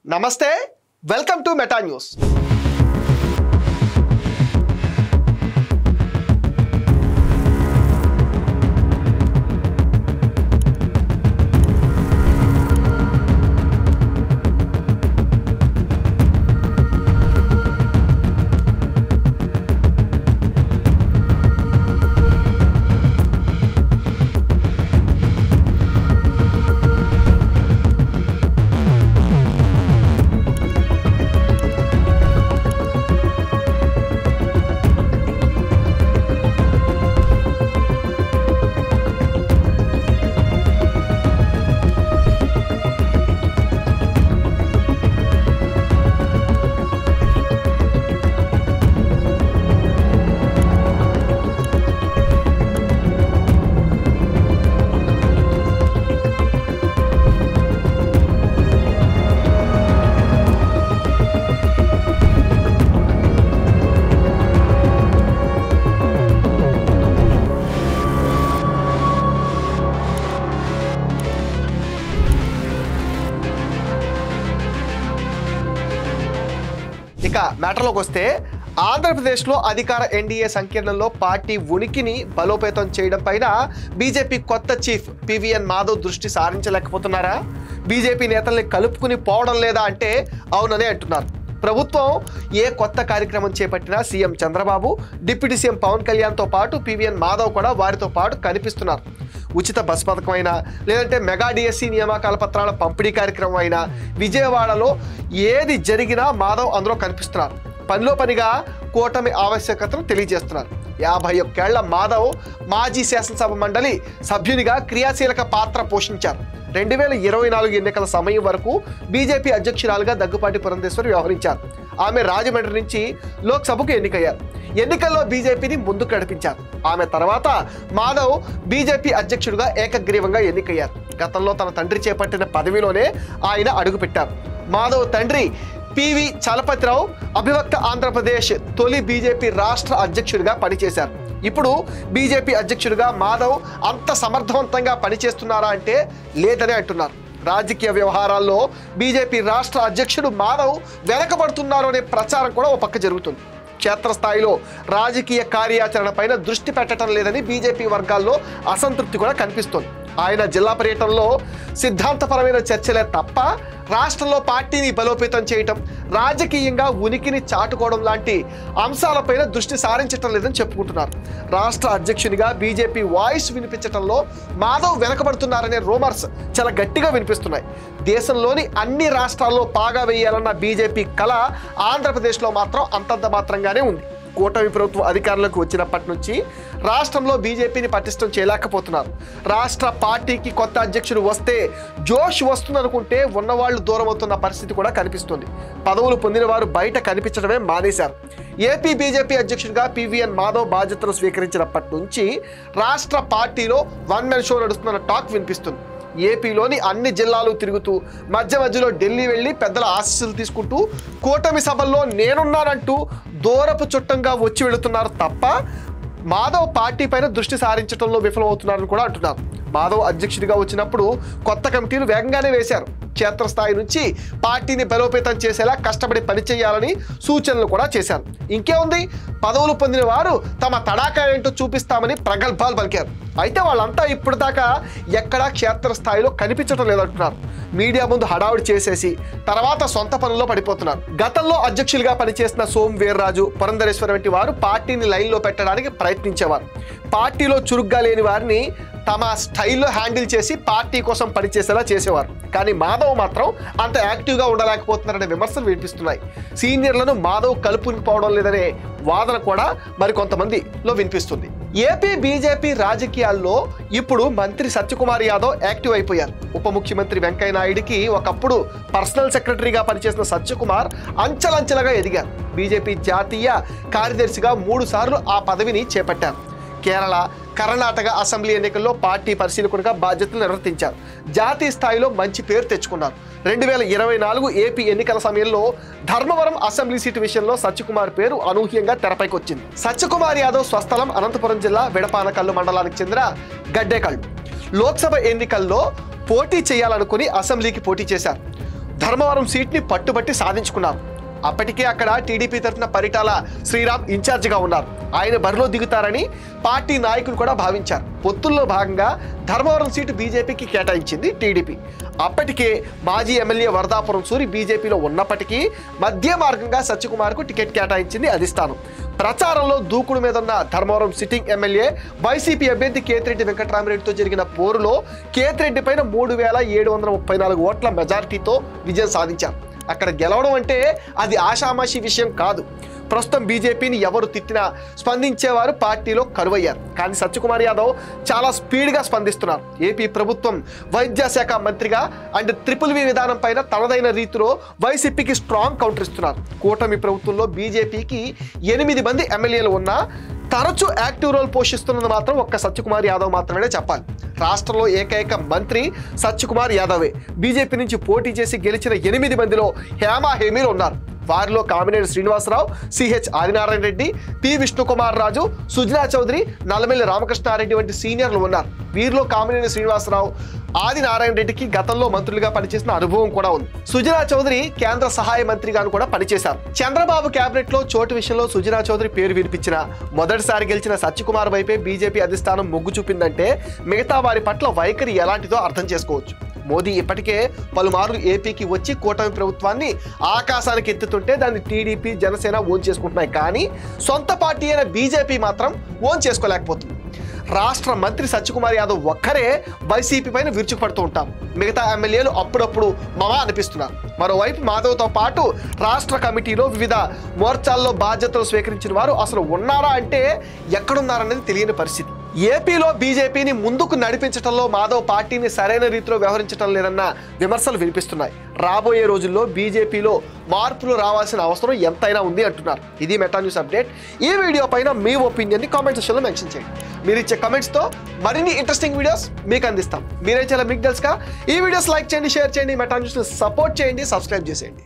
నమస్తే, welcome to meta news. ఇక మ్యాటర్లోకి వస్తే, ఆంధ్రప్రదేశ్లో అధికార ఎన్డీఏ సంకీర్ణంలో పార్టీ ఉనికిని బలోపేతం చేయడం పైన బీజేపీ కొత్త చీఫ్ పివిఎన్ మాధవ్ దృష్టి సారించలేకపోతున్నారా? బీజేపీ నేతల్ని కలుపుకుని పోవడం లేదా అంటే అవుననే అంటున్నారు. ప్రభుత్వం ఏ కొత్త కార్యక్రమం చేపట్టినా CM Chandrababu, deputy CM Pawan కళ్యాణ్తో పాటు పివిఎన్ మాధవ్ కూడా వారితో పాటు కనిపిస్తున్నారు. ఉచిత బస్ పథకం అయినా, లేదంటే మెగా డిఎస్సి నియామకాల పత్రాల పంపిణీ కార్యక్రమం అయినా, విజయవాడలో ఏది జరిగినా మాధవ్ అందులో కనిపిస్తున్నారు. పనిలో పనిగా కూటమి ఆవశ్యకతను తెలియజేస్తున్నారు. 51 ఏళ్ల మాధవ్ మాజీ శాసనసభ మండలి సభ్యునిగా క్రియాశీలక పాత్ర పోషించారు. 2024 ఎన్నికల సమయం వరకు బీజేపీ అధ్యక్షురాలుగా దగ్గుపాటి పురంధేశ్వరి వ్యవహరించారు. ఆమె రాజమండ్రి నుంచి లోక్సభకు ఎన్నికయ్యారు. ఎన్నికల్లో బీజేపీని ముందుకు నడిపించారు. ఆమె తర్వాత మాధవ్ బీజేపీ అధ్యక్షుడిగా ఏకగ్రీవంగా ఎన్నికయ్యారు. గతంలో తన తండ్రి చేపట్టిన పదవిలోనే ఆయన అడుగుపెట్టారు. మాధవ్ తండ్రి పివి చలపతిరావు అభివక్త ఆంధ్రప్రదేశ్ తొలి బీజేపీ రాష్ట్ర అధ్యక్షుడిగా పనిచేశారు. ఇప్పుడు బీజేపీ అధ్యక్షుడిగా మాధవ్ అంత సమర్థవంతంగా పనిచేస్తున్నారా అంటే లేదని అంటున్నారు. రాజకీయ వ్యవహారాల్లో బీజేపీ రాష్ట్ర అధ్యక్షుడు మాధవ్ వెనకబడుతున్నారు అనే ప్రచారం కూడా ఒక పక్క జరుగుతుంది. క్షేత్రస్థాయిలో రాజకీయ కార్యాచరణ పైన దృష్టి పెట్టడం లేదని బీజేపీ వర్గాల్లో అసంతృప్తి కూడా కనిపిస్తోంది. ఆయన జిల్లా పర్యటనలో సిద్ధాంతపరమైన చర్చలే తప్ప రాష్ట్రంలో పార్టీని బలోపేతం చేయటం, రాజకీయంగా ఉనికిని చాటుకోవడం లాంటి అంశాలపైన దృష్టి సారించటం లేదని చెప్పుకుంటున్నారు. రాష్ట్ర అధ్యక్షునిగా బీజేపీ వాయిస్ వినిపించడంలో మాధవ్ వెనకబడుతున్నారనే రూమర్స్ చాలా గట్టిగా వినిపిస్తున్నాయి. దేశంలోని అన్ని రాష్ట్రాల్లో పాగా వేయాలన్న బీజేపీ కళ ఆంధ్రప్రదేశ్లో మాత్రం అంతంత మాత్రంగానే ఉంది. కూటమి ప్రభుత్వం అధికారంలోకి వచ్చినప్పటి నుంచి రాష్ట్రంలో బీజేపీని పటిష్టం చేయలేకపోతున్నారు. రాష్ట్ర పార్టీకి కొత్త అధ్యక్షుడు వస్తే జోష్ వస్తుందనుకుంటే ఉన్నవాళ్లు దూరం అవుతున్న పరిస్థితి కూడా కనిపిస్తుంది. పదవులు పొందిన వారు బయట కనిపించడమే మానేశారు. ఏపీ బీజేపీ అధ్యక్షుడిగా పివిఎన్ మాధవ్ బాధ్యతలు స్వీకరించినప్పటి నుంచి రాష్ట్ర పార్టీలో వన్ మ్యాన్ షో నడుస్తున్న టాక్ వినిపిస్తుంది. ఏపీలోని అన్ని జిల్లాలు తిరుగుతూ మధ్యలో ఢిల్లీ వెళ్ళి పెద్దల ఆశీస్సులు తీసుకుంటూ కూటమి సభల్లో నేనున్నానంటూ దూరపు చుట్టంగా వచ్చి వెళుతున్నారు తప్ప మాధవ్ పార్టీ పైన దృష్టి సారించడంలో విఫలమవుతున్నారని కూడా అంటున్నారు. మాధవ్ అధ్యక్షుడిగా వచ్చినప్పుడు కొత్త కమిటీలు వేగంగానే వేశారు. క్షేత్రస్థాయి నుంచి పార్టీని బలోపేతం చేసేలా కష్టపడి పనిచేయాలని సూచనలు కూడా చేశారు. ఇంకేముంది, పదవులు పొందిన వారు తమ తడాకా ఏంటో చూపిస్తామని ప్రగల్భాలు పలికారు. అయితే వాళ్ళంతా ఇప్పటిదాకా ఎక్కడా క్షేత్రస్థాయిలో కనిపించడం లేదంటున్నారు. మీడియా ముందు హడావుడి చేసేసి తర్వాత సొంత పనుల్లో పడిపోతున్నారు. గతంలో అధ్యక్షులుగా పనిచేసిన సోము వీర్రాజు, పురంధరేశ్వరి వంటి వారు పార్టీని లైన్లో పెట్టడానికి ప్రయత్నించేవారు. పార్టీలో చురుగ్గా లేని వారిని తమ స్టైల్లో హ్యాండిల్ చేసి పార్టీ కోసం పనిచేసేలా చేసేవారు. కానీ మాధవ్ మాత్రం అంత యాక్టివ్గా ఉండలేకపోతున్నారనే విమర్శలు వినిపిస్తున్నాయి. సీనియర్లను మాధవ్ కలుపుకుపోవడం లేదనే వాదన కూడా మరికొంతమందిలో వినిపిస్తుంది. ఏపీ బీజేపీ రాజకీయాల్లో ఇప్పుడు మంత్రి సత్యకుమార్ యాదవ్ యాక్టివ్ అయిపోయారు. ఉప ముఖ్యమంత్రి వెంకయ్య నాయుడికి ఒకప్పుడు పర్సనల్ సెక్రటరీగా పనిచేసిన సత్యకుమార్ అంచెలంచెలుగా ఎదిగారు. బీజేపీ జాతీయ కార్యదర్శిగా 3 సార్లు ఆ పదవిని చేపట్టారు. కేరళ, కర్ణాటక అసెంబ్లీ ఎన్నికల్లో పార్టీ పరిశీలకుడిగా బాధ్యతలు నిర్వర్తించారు. జాతీయ స్థాయిలో మంచి పేరు తెచ్చుకున్నారు. 2024 ఏపీ ఎన్నికల సమయంలో ధర్మవరం అసెంబ్లీ సీటు విషయంలో సత్యకుమార్ పేరు అనూహ్యంగా తెరపైకి వచ్చింది. సత్యకుమార్ యాదవ్ స్వస్థలం అనంతపురం జిల్లా విడపానకల్లు మండలానికి చెందిన గడ్డేకల్లు. లోక్సభ ఎన్నికల్లో పోటీ చేయాలనుకుని అసెంబ్లీకి పోటీ చేశారు. ధర్మవరం సీట్ని పట్టుబట్టి సాధించుకున్నారు. అప్పటికే అక్కడ టీడీపీ తరఫున పరిటాల శ్రీరామ్ ఇన్ఛార్జిగా ఉన్నారు. ఆయన బరిలో దిగుతారని పార్టీ నాయకులు కూడా భావించారు. పొత్తుల్లో భాగంగా ధర్మవరం సీటు బీజేపీకి కేటాయించింది టీడీపీ. అప్పటికే మాజీ ఎమ్మెల్యే వరదాపురం సూరి బీజేపీలో ఉన్నప్పటికీ మధ్య మార్గంగా సత్యకుమార్కు టికెట్ కేటాయించింది అధిష్టానం. ప్రచారంలో దూకుడు మీద ఉన్న ధర్మవరం సిట్టింగ్ ఎమ్మెల్యే వైసీపీ అభ్యర్థి కేతిరెడ్డి వెంకటరామరెడ్డితో జరిగిన పోరులో కేతిరెడ్డి పైన 3734 ఓట్ల మెజారిటీతో విజయం సాధించారు. అక్కడ గెలవడం అంటే అది ఆషామాషి విషయం కాదు. ప్రస్తుతం బీజేపీని ఎవరు తిట్టినా స్పందించేవారు పార్టీలో కరువయ్యారు. కానీ సత్యకుమార్ యాదవ్ చాలా స్పీడ్గా స్పందిస్తున్నారు. ఏపీ ప్రభుత్వం వైద్యశాఖ మంత్రిగా అండ్ ట్రిపుల్ విధానం పైన తనదైన రీతిలో వైసీపీకి స్ట్రాంగ్ కౌంటర్ ఇస్తున్నారు. కూటమి ప్రభుత్వంలో బీజేపీకి 8 మంది ఎమ్మెల్యేలు ఉన్నా తరచూ యాక్టివ్ రోల్ పోషిస్తున్నది మాత్రం ఒక్క సత్యకుమార్ యాదవ్ మాత్రమే చెప్పాలి. రాష్ట్రంలో ఏకైక మంత్రి సత్యకుమార్ యాదవే. బీజేపీ నుంచి పోటీ చేసి గెలిచిన 8 మందిలో హేమీలు ఉన్నారు. వారిలో కామినేని శ్రీనివాసరావు, సిహెచ్ ఆదినారాయణ రెడ్డి, పి విష్ణుకుమార్ రాజు, సుజనా చౌదరి, నల్లమిల్లి రామకృష్ణారెడ్డి వంటి సీనియర్లు ఉన్నారు. వీరిలో కామినేని శ్రీనివాసరావు, ఆదినారాయణ రెడ్డికి గతంలో మంత్రులుగా పనిచేసిన అనుభవం కూడా ఉంది. సుజనా చౌదరి కేంద్ర సహాయ మంత్రిగాను కూడా పనిచేశారు. చంద్రబాబు కేబినెట్ లో చోటు విషయంలో సుజనా చౌదరి పేరు వినిపించిన మొదటిసారి గెలిచిన సత్యకుమార్ వైపే బీజేపీ అధిష్టానం మొగ్గు చూపిందంటే మిగతా వారి పట్ల వైఖరి ఎలాంటిదో అర్థం చేసుకోవచ్చు. మోదీ ఇప్పటికే పలుమార్లు ఏపీకి వచ్చి కూటమి ప్రభుత్వాన్ని ఆకాశానికి ఎత్తుతుంటే దాన్ని టీడీపీ, జనసేన ఓన్ చేసుకుంటున్నాయి. కానీ సొంత పార్టీ అయిన బీజేపీ మాత్రం ఓన్ చేసుకోలేకపోతుంది. రాష్ట్ర మంత్రి సత్యకుమార్ యాదవ్ ఒక్కరే వైసీపీ పైన విరుచుకుపడుతూ ఉంటాం. మిగతా ఎమ్మెల్యేలు అప్పుడప్పుడు మమా అనిపిస్తున్నారు. మరోవైపు మాధవ్తో పాటు రాష్ట్ర కమిటీలో వివిధ మోర్చాల్లో బాధ్యతలు స్వీకరించిన వారు అసలు ఉన్నారా అంటే ఎక్కడున్నారనేది తెలియని పరిస్థితి. ఏపీలో బీజేపీని ముందుకు నడిపించడంలో మాధవ్ పార్టీని సరైన రీతిలో వ్యవహరించడం లేదన్న విమర్శలు వినిపిస్తున్నాయి. రాబోయే రోజుల్లో బీజేపీలో మార్పులు రావాల్సిన అవసరం ఎంతైనా ఉంది అంటున్నారు. ఇది మెటా న్యూస్ అప్డేట్. ఈ వీడియో పైన మీ ఒపీనియన్ని కామెంట్ సెక్షన్లో మెన్షన్ చేయండి. మీరు ఇచ్చే కమెంట్స్తో మరిన్ని ఇంట్రెస్టింగ్ వీడియోస్ మీకు అందిస్తాం. మీరే చాలా మీకు తెలుసుగా ఈ వీడియోస్ లైక్ చేయండి, షేర్ చేయండి, మెటా న్యూస్ని సపోర్ట్ చేయండి, సబ్స్క్రైబ్ చేసేయండి.